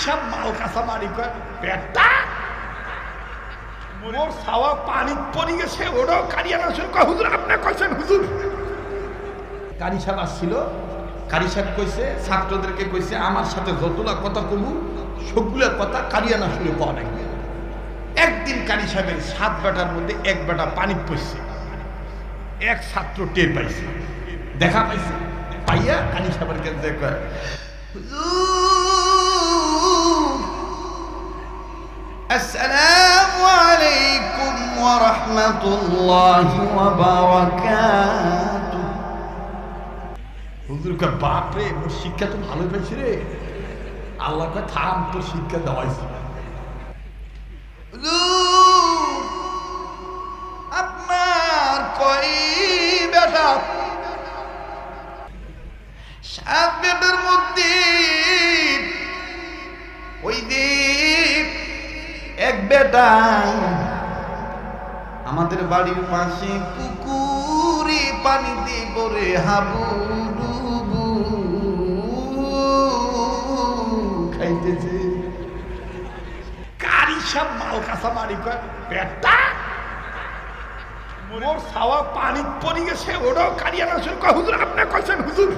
সব মাল কাঁচা মারি কয় বেটা মোর ছাওয়া পানি পড়ে গেছে, ওটাও কারি আনা শুরু কয় হুজুর আপনি কইছেন হুজুর। কারি সাহেব আসছিল, কারি সাহেব কইছে ছাত্রদেরকে কইছে আমার সাথে যতলা কথা কমু সবগুলা কথা কারি আনা শুরু পাওয়া লাগবে। একদিন কারি সাহেবের 7 বেটার মধ্যে 1 বেটা পানি পড়ছে, এক ছাত্র টের পাইছে, দেখা পাইছে, পাইয়া কারি সাহেবের কাছে কয় আসসালামু আলাইকুম ওয়া রাহমাতুল্লাহি ওয়া বারাকাতুহু। হুজুর কয় বাপ রে মোর শিক্ষা তো ভালো পাইছি রে। আল্লাহ কয় থাম তোর শিক্ষা দেওয়াইছি। আপনার কই বেটা? 7 বেটার মধ্যে ওই যে 1 বেটা আমাদের বাড়ির পাশে পুকুরে পানিতে পড়ে হাবুডুবু খাইতেছে। কারি সব মাল কাঁচা মারি কয় বেটা মোর ছাওয়া পানি পড়ে গেছে, ওটাও কারি আনা শুরু কয় হুজুর আপনি কইছেন হুজুর।